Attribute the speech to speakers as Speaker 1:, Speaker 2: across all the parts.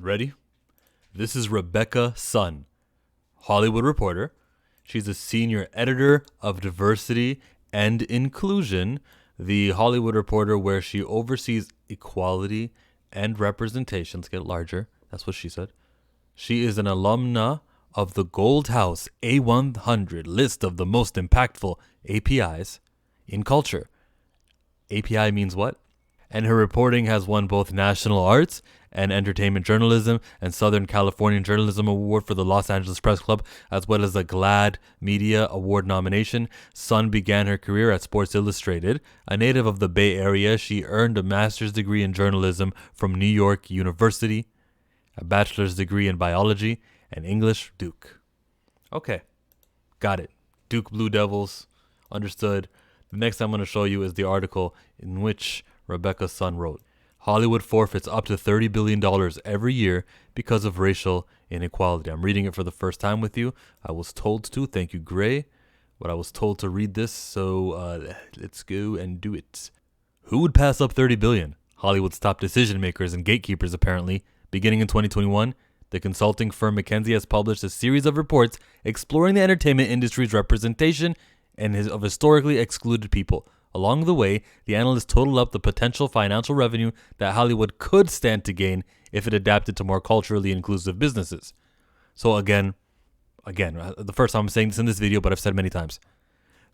Speaker 1: Ready? This is Rebecca Sun, Hollywood reporter. She's a senior editor of diversity and inclusion, the Hollywood Reporter, where she oversees equality and representation. Let's get larger. That's what she said. She is an alumna of the Gold House A100 list of the most impactful APIs in culture. API means what? And her reporting has won both National Arts and Entertainment Journalism and Southern California Journalism Award for the Los Angeles Press Club, as well as a GLAAD Media Award nomination. Sun began her career at Sports Illustrated. A native of the Bay Area, she earned a master's degree in journalism from New York University, a bachelor's degree in biology, and English, Duke. Okay, got it. Duke Blue Devils, understood. The next I'm going to show you is the article in which Rebecca Sun wrote. Hollywood forfeits up to $30 billion every year because of racial inequality. I'm reading it for the first time with you. I was told to. Thank you, Gray. But I was told to read this, so let's go and do it. Who would pass up $30 billion? Hollywood's top decision makers and gatekeepers, apparently. Beginning in 2021, the consulting firm McKinsey has published a series of reports exploring the entertainment industry's representation and of historically excluded people. Along the way, the analysts totaled up the potential financial revenue that Hollywood could stand to gain if it adapted to more culturally inclusive businesses. So again, the first time I'm saying this in this video, but I've said many times,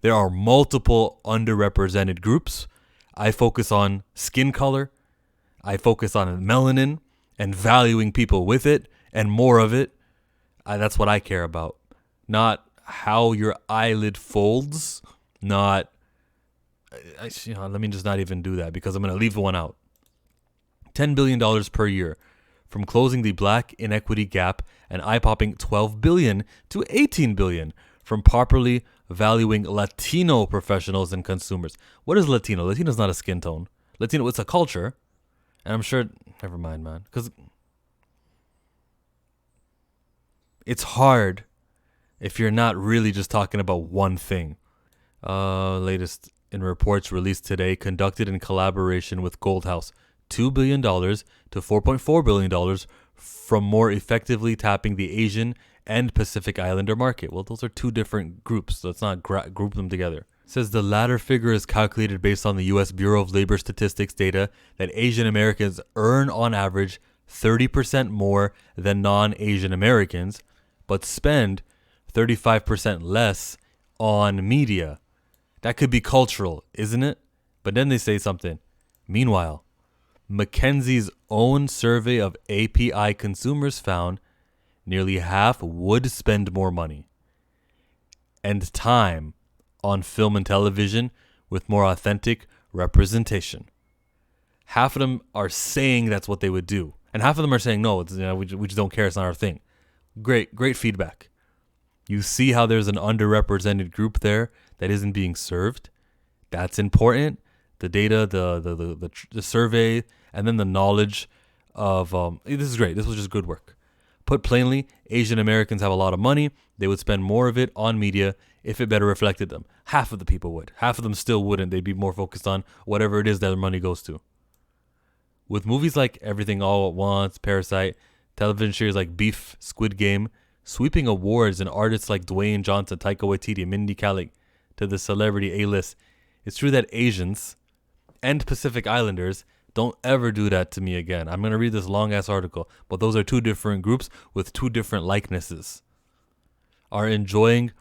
Speaker 1: there are multiple underrepresented groups. I focus on skin color. I focus on melanin and valuing people with it and more of it. That's what I care about. Not how your eyelid folds, not... let me just not even do that because I'm going to leave one out. $10 billion per year, from closing the black inequity gap and eye-popping $12 billion to $18 billion, from properly valuing Latino professionals and consumers. What is Latino? Latino is not a skin tone. Latino, it's a culture. And I'm sure, never mind, man, because it's hard if you're not really just talking about one thing. Latest in reports released today, conducted in collaboration with Gold House, $2 billion to $4.4 billion from more effectively tapping the Asian and Pacific Islander market. Well, those are two different groups. So let's not group them together. It says the latter figure is calculated based on the U.S. Bureau of Labor Statistics data that Asian Americans earn on average 30% more than non-Asian Americans, but spend 35% less on media. That could be cultural, isn't it? But then they say something. Meanwhile, McKinsey's own survey of API consumers found nearly half would spend more money and time on film and television with more authentic representation. Half of them are saying that's what they would do. And half of them are saying, no, it's, we just don't care. It's not our thing. Great feedback. You see how there's an underrepresented group there that isn't being served. That's important. The data, the survey, and then the knowledge of this is great. This was just good work. Put plainly, Asian Americans have a lot of money. They would spend more of it on media if it better reflected them. Half of the people would. Half of them still wouldn't. They'd be more focused on whatever it is that their money goes to. With movies like Everything All at Once, Parasite, television series like Beef, Squid Game, sweeping awards, and artists like Dwayne Johnson, Taika Waititi, Mindy Kaling to the celebrity A-list, it's true that Asians and Pacific Islanders don't ever do that to me again. I'm going to read this long-ass article, but those are two different groups with two different likenesses, are enjoying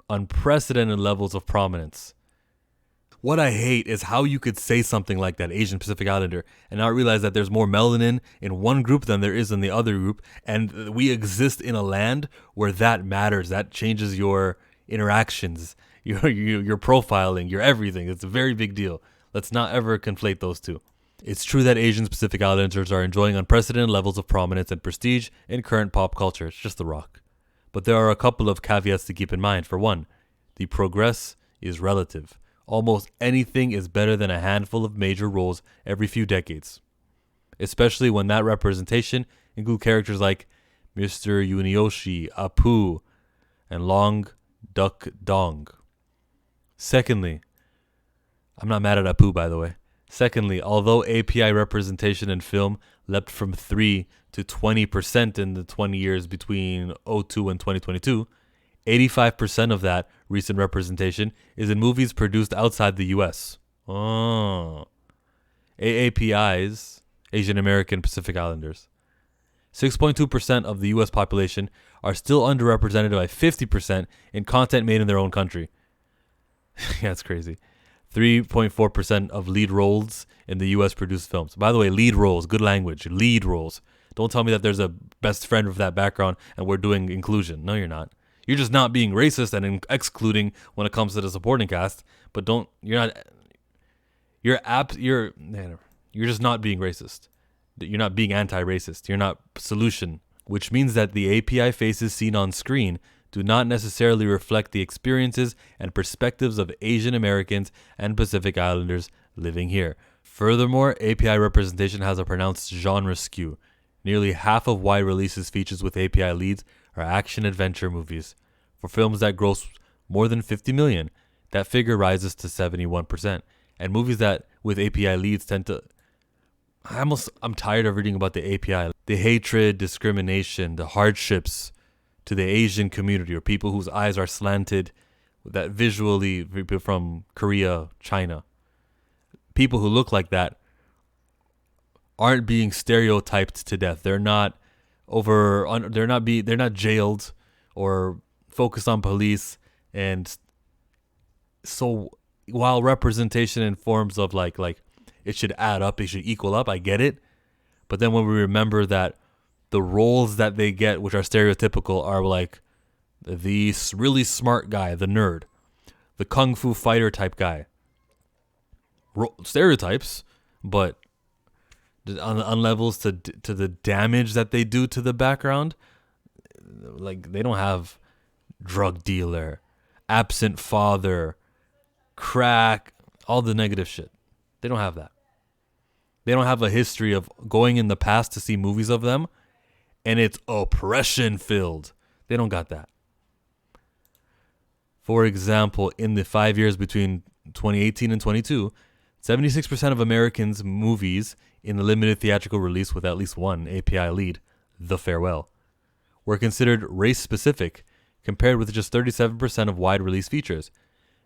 Speaker 1: unprecedented levels of prominence. What I hate is how you could say something like that, Asian Pacific Islander, and not realize that there's more melanin in one group than there is in the other group, and we exist in a land where that matters. That changes your interactions, your profiling, your everything. It's a very big deal. Let's not ever conflate those two. It's true that Asian Pacific Islanders are enjoying unprecedented levels of prominence and prestige in current pop culture. It's just The Rock. But there are a couple of caveats to keep in mind. For one, the progress is relative. Almost anything is better than a handful of major roles every few decades, especially when that representation includes characters like Mr. Yunioshi, Apu, and Long Duck Dong. Secondly, I'm not mad at Apu, by the way. Secondly, although API representation in film leapt from 3 to 20% in the 20 years between '02 and 2022, 85% of that recent representation is in movies produced outside the US. Oh. AAPIs, Asian American Pacific Islanders. 6.2% of the US population are still underrepresented by 50% in content made in their own country. Yeah, that's crazy. 3.4% of lead roles in the US produced films. By the way, lead roles, good language, lead roles. Don't tell me that there's a best friend with that background and we're doing inclusion. No, you're not. You're just not being racist and excluding when it comes to the supporting cast. But you're just not being racist. You're not being anti-racist. You're not solution, which means that the API faces seen on screen do not necessarily reflect the experiences and perspectives of Asian Americans and Pacific Islanders living here. Furthermore, API representation has a pronounced genre skew. Nearly half of wide releases features with API leads are action-adventure movies. For films that gross more than 50 million, that figure rises to 71%. And movies that with API leads tend to... I'm tired of reading about the API. The hatred, discrimination, the hardships to the Asian community or people whose eyes are slanted, that visually from Korea, China. People who look like that aren't being stereotyped to death. They're not they're not jailed or focused on police. And so while representation in forms of like it should add up, it should equal up, I get it. But then when we remember that the roles that they get, which are stereotypical, are like the really smart guy, the nerd, the kung fu fighter type guy. Stereotypes, but on levels to the damage that they do to the background, like they don't have drug dealer, absent father, crack, all the negative shit. They don't have that. They don't have a history of going in the past to see movies of them and it's oppression filled. They don't got that. For example, in the 5 years between 2018 and 22, 76% of Americans' movies in the limited theatrical release with at least one API lead, The Farewell, were considered race-specific, compared with just 37% of wide release features.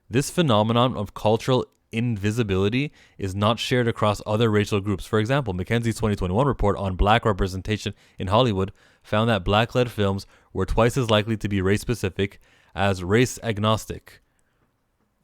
Speaker 1: This phenomenon of cultural invisibility is not shared across other racial groups. For example, McKinsey's 2021 report on black representation in Hollywood found that black-led films were twice as likely to be race-specific as race-agnostic.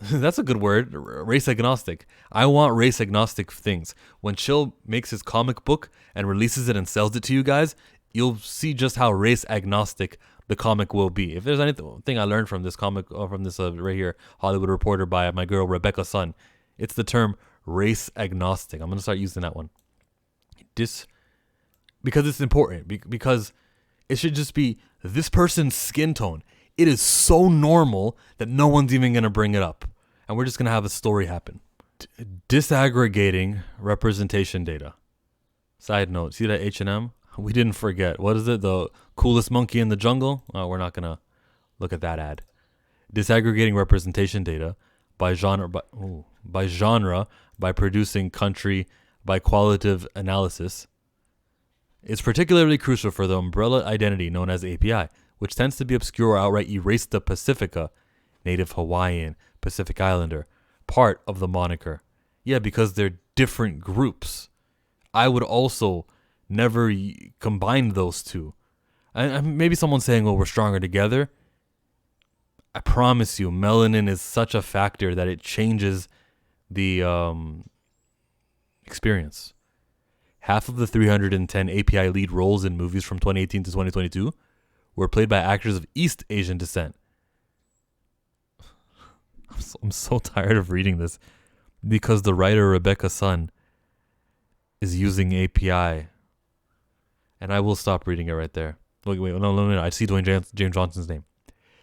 Speaker 1: That's a good word, race-agnostic. I want race-agnostic things. When Chill makes his comic book and releases it and sells it to you guys, you'll see just how race-agnostic the comic will be. If there's anything I learned from this comic, from this right here, Hollywood Reporter by my girl Rebecca Sun, it's the term race-agnostic. I'm going to start using that one. Because it's important. Because it should just be this person's skin tone. It is so normal that no one's even going to bring it up. And we're just going to have a story happen. Disaggregating representation data. Side note, see that H&M? We didn't forget. What is it? The coolest monkey in the jungle? Oh, we're not going to look at that ad. Disaggregating representation data by genre, by producing country, by qualitative analysis is particularly crucial for the umbrella identity known as API, which tends to be obscure or outright erase the Pacifica, Native Hawaiian, Pacific Islander, part of the moniker. Yeah, because they're different groups. I would also never combine those two. And maybe someone's saying, well, we're stronger together. I promise you, melanin is such a factor that it changes the experience. Half of the 310 API lead roles in movies from 2018 to 2022 were played by actors of East Asian descent. I'm so tired of reading this because the writer Rebecca Sun is using API. And I will stop reading it right there. Wait, no. I see James Johnson's name.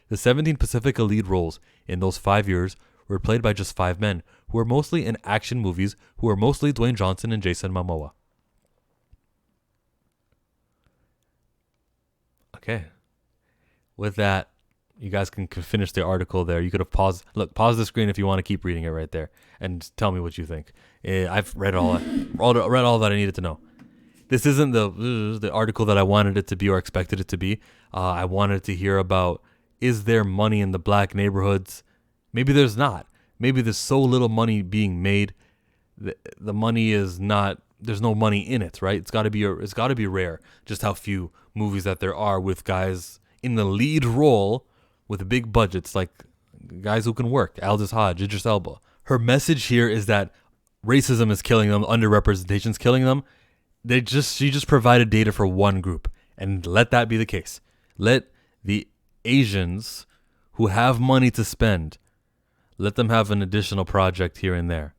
Speaker 1: The 17 Pacifica lead roles in those 5 years were played by just 5 men, who were mostly in action movies, who were mostly Dwayne Johnson and Jason Momoa. Okay. With that, You guys can finish the article there. You could have paused. Look, pause the screen if you want to keep reading it right there, and tell me what you think. I've read read all that I needed to know. This isn't the article that I wanted it to be or expected it to be. I wanted to hear about, is there money in the black neighborhoods? Maybe there's not. Maybe there's so little money being made. The money is not. There's no money in it, right? It's got to be rare. Just how few movies that there are with guys in the lead role with big budgets, like guys who can work. Aldous Hodge, Idris Elba. Her message here is that racism is killing them, underrepresentation is killing them. She just provided data for one group, and let that be the case. Let the Asians who have money to spend, let them have an additional project here and there.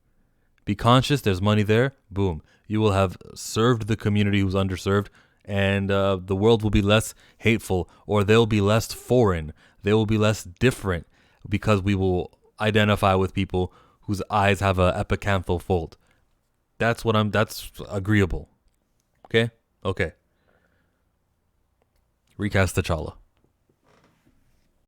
Speaker 1: Be conscious, there's money there, boom. You will have served the community who's underserved, and the world will be less hateful, or they'll be less foreign. They will be less different because we will identify with people whose eyes have a epicanthal fold. That's agreeable. Okay? Okay. Recast T'Challa.